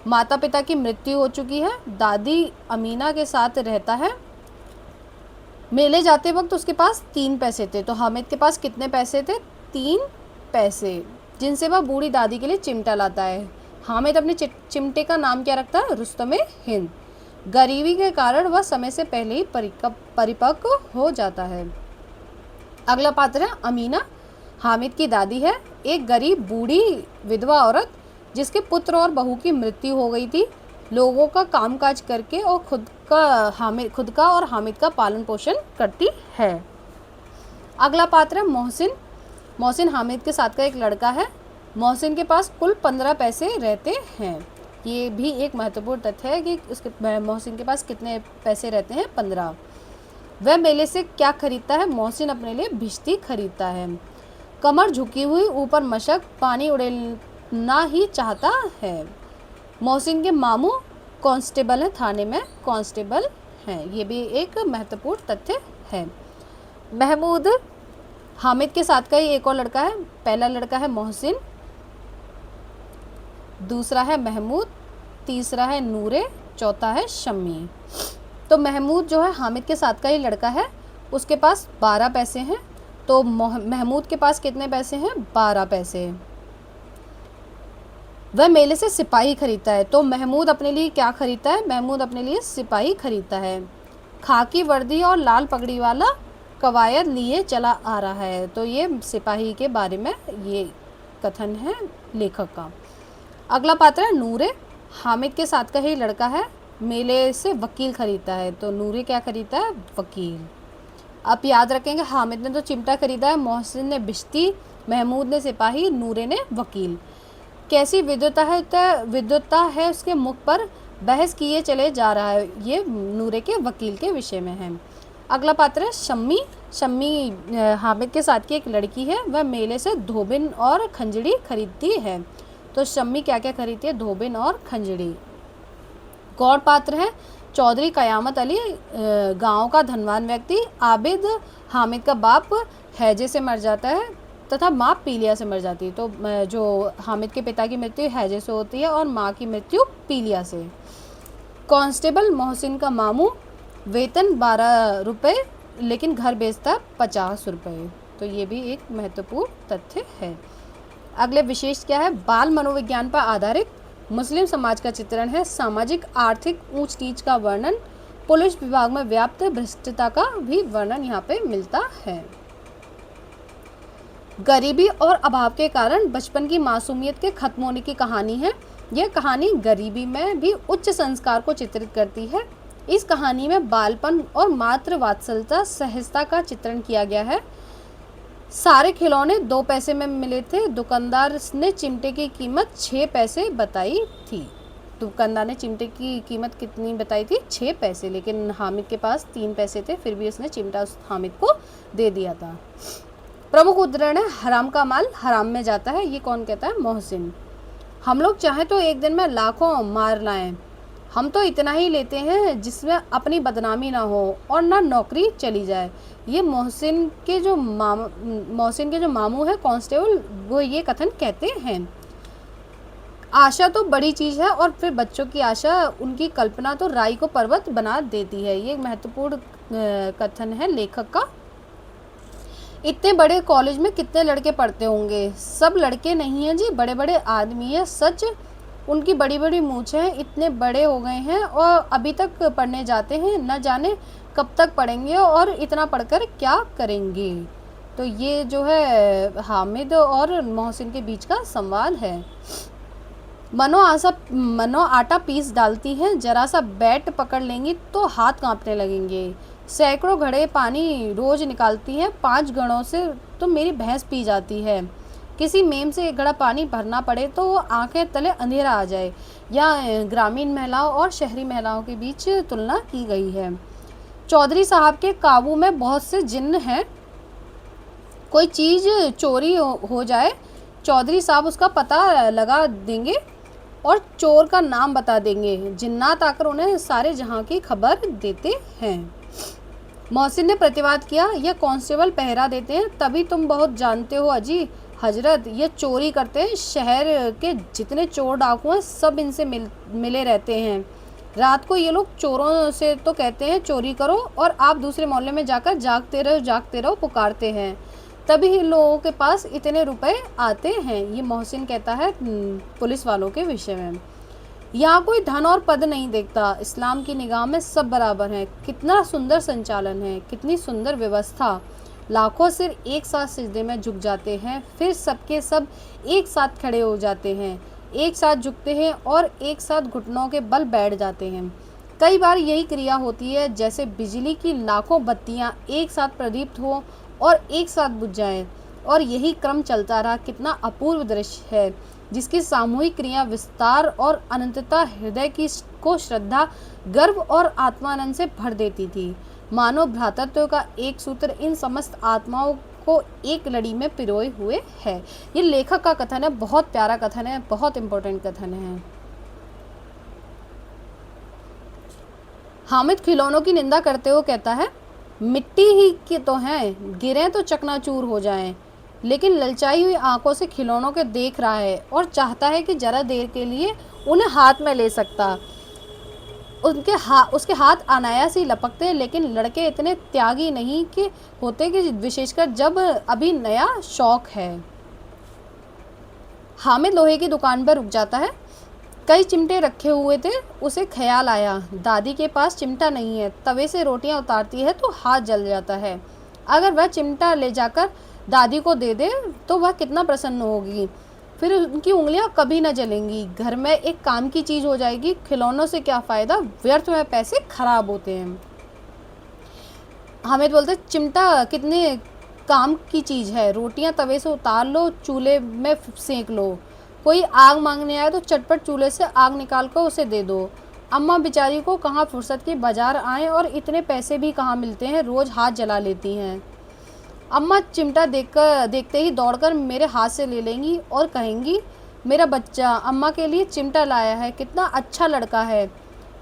माता पिता की मृत्यु हो चुकी है, दादी अमीना के साथ रहता है। मेले जाते वक्त उसके पास 3 पैसे थे। तो हामिद के पास कितने पैसे थे? 3 पैसे, जिनसे वह बूढ़ी दादी के लिए चिमटा लाता है। हामिद अपने चिमटे का नाम क्या रखता है? रुस्तमे हिंद। गरीबी के कारण वह समय से पहले ही परिपक्व हो जाता है। अगला पात्र है अमीना, हामिद की दादी है, एक गरीब बूढ़ी विधवा औरत जिसके पुत्र और बहू की मृत्यु हो गई थी। लोगों का कामकाज करके और खुद का और हामिद का पालन पोषण करती है। अगला पात्र है मोहसिन। मोहसिन हामिद के साथ का एक लड़का है। मोहसिन के पास कुल 15 पैसे रहते हैं। ये भी एक महत्वपूर्ण तथ्य है कि उसके मोहसिन के पास कितने पैसे रहते हैं? 15। वह मेले से क्या खरीदता है? मोहसिन अपने लिए भिश्ती खरीदता है। कमर झुकी हुई, ऊपर मशक, पानी उड़ेलना ही चाहता है। मोहसिन के मामू कांस्टेबल हैं, थाने में कांस्टेबल हैं। ये भी एक महत्वपूर्ण तथ्य है। महमूद हामिद के साथ का ही एक और लड़का है। पहला लड़का है मोहसिन, दूसरा है महमूद, तीसरा है नूरे, चौथा है शम्मी। तो महमूद जो है हामिद के साथ का ही लड़का है, उसके पास 12 पैसे हैं। तो महमूद के पास कितने पैसे हैं? 12 पैसे। वह मेले से सिपाही खरीदता है। तो महमूद अपने लिए क्या खरीदता है? महमूद अपने लिए सिपाही खरीदता है। खाकी वर्दी और लाल पगड़ी वाला कवायद लिए चला आ रहा है। तो ये सिपाही के बारे में ये कथन है लेखक का। अगला पात्र है नूरे, हामिद के साथ का ही लड़का है, मेले से वकील खरीदता है। तो नूरे क्या खरीदता है? वकील। आप याद रखेंगे, हामिद ने तो चिमटा खरीदा है, मोहसिन ने बिश्ती, महमूद ने सिपाही, नूरे ने वकील। कैसी विद्वता है उसके मुख पर, बहस किए चले जा रहा है। ये नूरे के वकील के विषय में है। अगला पात्र है शम्मी। शम्मी हामिद के साथ की एक लड़की है, वह मेले से धोबिन और खंजड़ी खरीदती है। तो शम्मी क्या क्या खरीदती है? धोबिन और खंजड़ी। गौड़ पात्र है चौधरी कयामत अली, गांव का धनवान व्यक्ति। आबिद हामिद का बाप हैजे से मर जाता है तथा माँ पीलिया से मर जाती है। तो जो हामिद के पिता की मृत्यु हैजे से होती है और माँ की मृत्यु पीलिया से। कांस्टेबल मोहसिन का मामू, वेतन 12 रुपये, लेकिन घर बेचता 50 रुपये। तो ये भी एक महत्वपूर्ण तथ्य है। अगले विशेष क्या है? बाल मनोविज्ञान पर आधारित मुस्लिम समाज का चित्रण है। सामाजिक आर्थिक ऊंच नीच का वर्णन, पुलिस विभाग में व्याप्त भ्रष्टता का भी वर्णन यहाँ पे मिलता है। गरीबी और अभाव के कारण बचपन की मासूमियत के खत्म होने की कहानी है। यह कहानी गरीबी में भी उच्च संस्कार को चित्रित करती है। इस कहानी में बालपन और मातृ वात्सल्यता, सहजता का चित्रण किया गया है। सारे खिलौने 2 पैसे में मिले थे। दुकानदार ने चिमटे की कीमत 6 पैसे बताई थी। दुकानदार ने चिमटे की कीमत कितनी बताई थी? 6 पैसे। लेकिन हामिद के पास 3 पैसे थे, फिर भी उसने चिमटा उस हामिद को दे दिया था। प्रमुख उदाहरण है हराम का माल हराम में जाता है। ये कौन कहता है? मोहसिन। हम लोग चाहें तो एक दिन में लाखों मार लाएं, हम तो इतना ही लेते हैं जिसमें अपनी बदनामी ना हो और ना नौकरी चली जाए। ये मोहसिन के जो मामू है कांस्टेबल, वो ये कथन कहते हैं। आशा तो बड़ी चीज़ है और फिर बच्चों की आशा, उनकी कल्पना तो राई को पर्वत बना देती है। ये महत्वपूर्ण कथन है लेखक का। इतने बड़े कॉलेज में कितने लड़के पढ़ते होंगे? सब लड़के नहीं हैं जी, बड़े बड़े आदमी हैं। सच, उनकी बड़ी बड़ी मूछें हैं, इतने बड़े हो गए हैं और अभी तक पढ़ने जाते हैं। न जाने कब तक पढ़ेंगे और इतना पढ़कर क्या करेंगे। तो ये जो है हामिद और मोहसिन के बीच का संवाद है। मनो आटा पीस डालती है, जरा सा बैट पकड़ लेंगी तो हाथ कांपने लगेंगे। सैकड़ों घड़े पानी रोज निकालती है, 5 घड़ों से तो मेरी भैंस पी जाती है। किसी मेम से 1 घड़ा पानी भरना पड़े तो वो आंखें तले अंधेरा आ जाए। या ग्रामीण महिलाओं और शहरी महिलाओं के बीच तुलना की गई है। चौधरी साहब के काबू में बहुत से जिन्न हैं। कोई चीज़ चोरी हो जाए, चौधरी साहब उसका पता लगा देंगे और चोर का नाम बता देंगे। जिन्नात आकर उन्हें सारे जहां की खबर देते हैं। मोहसिन ने प्रतिवाद किया, यह कांस्टेबल पहरा देते हैं, तभी तुम बहुत जानते हो अजी हजरत, ये चोरी करते हैं। शहर के जितने चोर डाकू हैं सब इनसे मिले रहते हैं। रात को ये लोग चोरों से तो कहते हैं चोरी करो और आप दूसरे मोहल्ले में जाकर जागते रहो पुकारते हैं, तभी इन लोगों के पास इतने रुपए आते हैं। ये मोहसिन कहता है पुलिस वालों के विषय में। यहाँ कोई धन और पद नहीं देखता, इस्लाम की निगाह में सब बराबर हैं। कितना सुंदर संचालन है, कितनी सुंदर व्यवस्था। लाखों सिर एक साथ सिजदे में झुक जाते हैं, फिर सबके सब एक साथ खड़े हो जाते हैं, एक साथ झुकते हैं और एक साथ घुटनों के बल बैठ जाते हैं। कई बार यही क्रिया होती है जैसे बिजली की लाखों बत्तियां एक साथ प्रदीप्त हो और एक साथ बुझ जाएं, और यही क्रम चलता रहा। कितना अपूर्व दृश्य है जिसकी सामूहिक क्रिया विस्तार और अनंतता हृदय को श्रद्धा, गर्व और आत्मानंद से भर देती थी। मानव भ्रातृत्व का एक सूत्र इन समस्त आत्माओं को एक लड़ी में पिरोए हुए है। ये लेखक का कथन है, बहुत प्यारा कथन है, बहुत इंपॉर्टेंट कथन है। हामिद खिलौनों की निंदा करते हुए कहता है, मिट्टी ही के तो हैं, गिरें तो चकनाचूर हो जाएं। लेकिन ललचाई हुई आंखों से खिलौनों के देख रहा है और चाहता है कि जरा देर के लिए उन्हें हाथ में ले सकता। उसके हाथ अनायास ही लपकते हैं, लेकिन लड़के इतने त्यागी नहीं कि होते कि विशेषकर जब अभी नया शौक है। हामिद लोहे की दुकान पर रुक जाता है। कई चिमटे रखे हुए थे। उसे ख्याल आया, दादी के पास चिमटा नहीं है। तवे से रोटियां उतारती है तो हाथ जल जाता है। अगर वह चिमटा ले जाकर दादी को दे दे तो वह कितना प्रसन्न होगी, फिर उनकी उंगलियां कभी न जलेंगी। घर में एक काम की चीज़ हो जाएगी। खिलौनों से क्या फ़ायदा, व्यर्थ में पैसे खराब होते हैं। हामिद बोलते, चिमटा कितने काम की चीज़ है। रोटियां तवे से उतार लो, चूल्हे में सेंक लो। कोई आग मांगने आए तो चटपट चूल्हे से आग निकाल कर उसे दे दो। अम्मा बेचारी को कहाँ फुर्सत की बाजार आए और इतने पैसे भी कहाँ मिलते हैं, रोज़ हाथ जला लेती हैं। अम्मा चिमटा देखते ही दौड़कर मेरे हाथ से ले लेंगी और कहेंगी, मेरा बच्चा अम्मा के लिए चिमटा लाया है, कितना अच्छा लड़का है।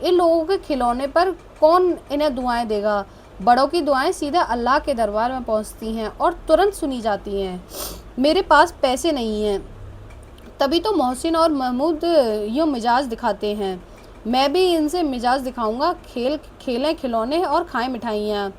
इन लोगों के खिलौने पर कौन इन्हें दुआएं देगा। बड़ों की दुआएं सीधे अल्लाह के दरबार में पहुंचती हैं और तुरंत सुनी जाती हैं। मेरे पास पैसे नहीं हैं। तभी तो मोहसिन और महमूद यूँ मिजाज दिखाते हैं। मैं भी इनसे मिजाज दिखाऊंगा। खेलें खिलौने और खाएं मिठाइयाँ।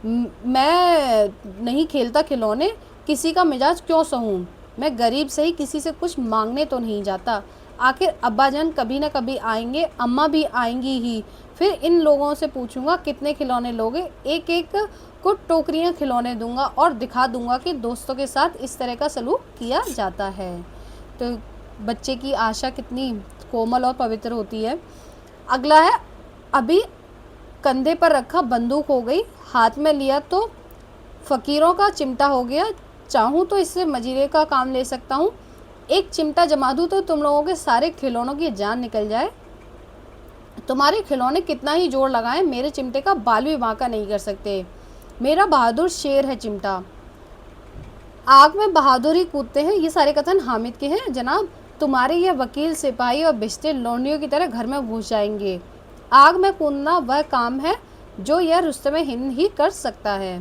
मैं नहीं खेलता खिलौने, किसी का मिजाज क्यों सहूँ। मैं गरीब से ही किसी से कुछ मांगने तो नहीं जाता। आखिर अब्बाजान कभी ना कभी आएंगे, अम्मा भी आएंगी ही। फिर इन लोगों से पूछूंगा कितने खिलौने लोगे। एक एक को टोकरियां खिलौने दूंगा और दिखा दूंगा कि दोस्तों के साथ इस तरह का सलूक किया जाता है। तो बच्चे की आशा कितनी कोमल और पवित्र होती है। अगला है, अभी कंधे पर रखा बंदूक हो गई, हाथ में लिया तो फ़कीरों का चिमटा हो गया। चाहूँ तो इससे मजीरे का काम ले सकता हूँ। एक चिमटा जमा दूँ तो तुम लोगों के सारे खिलौनों की जान निकल जाए। तुम्हारे खिलौने कितना ही जोर लगाएं, मेरे चिमटे का बाल भी बांका नहीं कर सकते। मेरा बहादुर शेर है चिमटा। आग में बहादुर ही कूदते हैं। ये सारे कथन हामिद के हैं। जनाब, तुम्हारे ये वकील, सिपाही और बिश्ते लौंडियों की तरह घर में घुस जाएंगे। आग में कूदना वह काम है जो यह रुस्तम हिंद ही कर सकता है।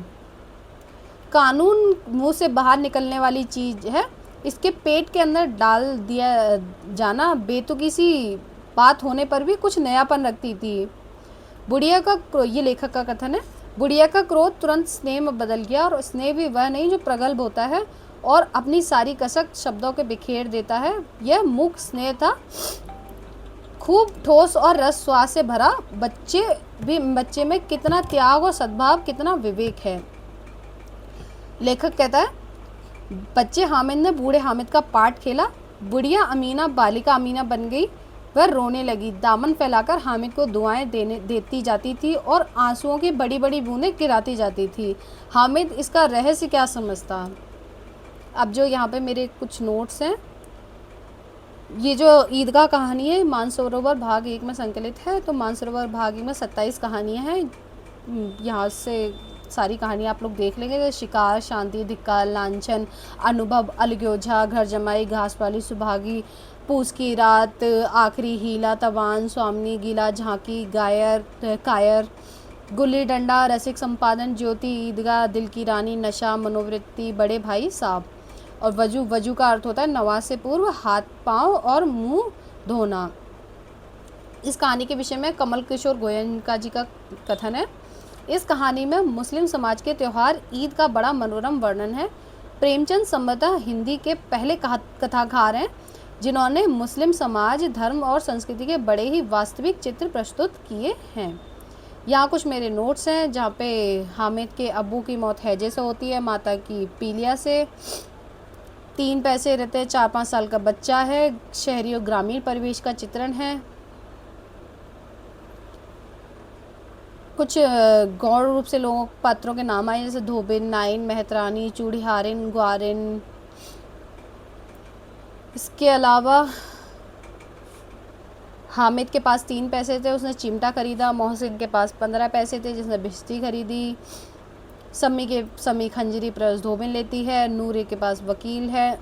कानून मुंह से बाहर निकलने वाली चीज़ है, इसके पेट के अंदर डाल दिया जाना बेतुकी सी बात होने पर भी कुछ नयापन रखती थी। बुढ़िया का, ये लेखक का कथन है, बुढ़िया का क्रोध तुरंत स्नेह में बदल गया, और स्नेह भी वह नहीं जो प्रगल्भ होता है और अपनी सारी कसक शब्दों के बिखेर देता है। यह मूक स्नेह था, खूब ठोस और रस स्वाद से भरा। बच्चे में कितना त्याग और सद्भाव, कितना विवेक है। लेखक कहता है, बच्चे हामिद ने बूढ़े हामिद का पाठ खेला। बुढ़िया अमीना बालिका अमीना बन गई। वह रोने लगी, दामन फैलाकर हामिद को दुआएं देती जाती थी और आंसुओं की बड़ी बड़ी बूंदें गिराती जाती थी। हामिद इसका रहस्य क्या समझता। अब जो यहाँ पे मेरे कुछ नोट्स हैं, ये जो ईदगाह कहानी है मानसरोवर भाग 1 में संकलित है। तो मानसरोवर भाग 1 में 27 कहानियाँ हैं। यहाँ से सारी कहानियाँ आप लोग देख लेंगे। शिकार, शांति, धिक्कार, लांछन, अनुभव, अलग्योझा, घर जमाई, घास वाली सुभागी, पूस की रात, आखिरी हीला, तवान, स्वामिनी, गीला, झांकी, कायर, गुल्ली डंडा, रसिक संपादन, ज्योति, ईदगाह, दिल की रानी, नशा, मनोवृत्ति, बड़े भाई साहब। और वजू का अर्थ होता है नमाज से पूर्व हाथ पांव और मुंह धोना। इस कहानी के विषय में कमल किशोर गोयनका जी का कथन है, इस कहानी में मुस्लिम समाज के त्यौहार ईद का बड़ा मनोरम वर्णन है। प्रेमचंद संभवतः हिंदी के पहले कथाकार हैं जिन्होंने मुस्लिम समाज, धर्म और संस्कृति के बड़े ही वास्तविक चित्र प्रस्तुत किए हैं। यहाँ कुछ मेरे नोट्स हैं, जहाँ पे हामिद के अब्बू की मौत हैजे से होती है, माता की पीलिया से, 3 पैसे रहते हैं, 4-5 साल का बच्चा है, शहरी और ग्रामीण परिवेश का चित्रण है। कुछ गौण रूप से लोगों पात्रों के नाम आए, जैसे धोबिन, नाइन, मेहतरानी, चूड़ीहारिन, ग्वारिन। इसके अलावा हामिद के पास 3 पैसे थे, उसने चिमटा खरीदा। मोहसिन के पास 15 पैसे थे, जिसने बिश्ती खरीदी। समी खंजरी प्रस धोबिन लेती है। नूरे के पास वकील है।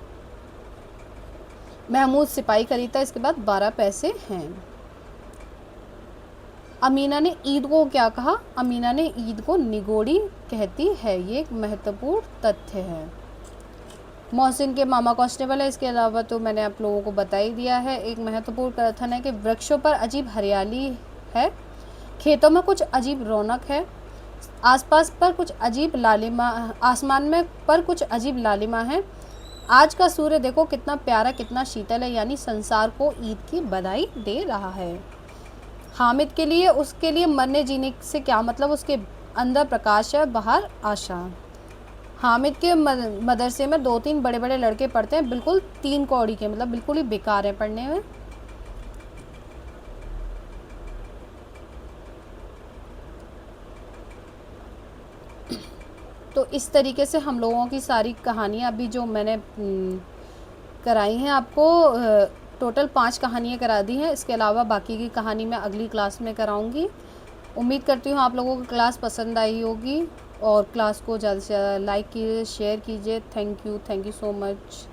महमूद सिपाही खरीदता, इसके बाद 12 पैसे हैं। अमीना ने ईद को क्या कहा। अमीना ने ईद को निगोड़ी कहती है, ये एक महत्वपूर्ण तथ्य है। मोहसिन के मामा कांस्टेबल है। इसके अलावा तो मैंने आप लोगों को बता ही दिया है। एक महत्वपूर्ण कथन है कि वृक्षों पर अजीब हरियाली है, खेतों में कुछ अजीब रौनक है, आसपास पर कुछ अजीब लालिमा, आसमान में पर कुछ अजीब लालिमा है। आज का सूर्य देखो कितना प्यारा, कितना शीतल है, यानी संसार को ईद की बधाई दे रहा है। हामिद के लिए, उसके लिए मरने जीने से क्या मतलब, उसके अंदर प्रकाश है, बाहर आशा। हामिद के मदरसे में 2-3 बड़े बड़े लड़के पढ़ते हैं, बिल्कुल 3 कौड़ी के, मतलब बिल्कुल ही बेकार है पढ़ने में। तो इस तरीके से हम लोगों की सारी कहानियाँ अभी जो मैंने कराई हैं आपको, टोटल 5 कहानियाँ करा दी हैं। इसके अलावा बाकी की कहानी मैं अगली क्लास में कराऊंगी। उम्मीद करती हूँ आप लोगों को क्लास पसंद आई होगी, और क्लास को ज़्यादा से ज़्यादा लाइक कीजिए, शेयर कीजिए। Thank you so much.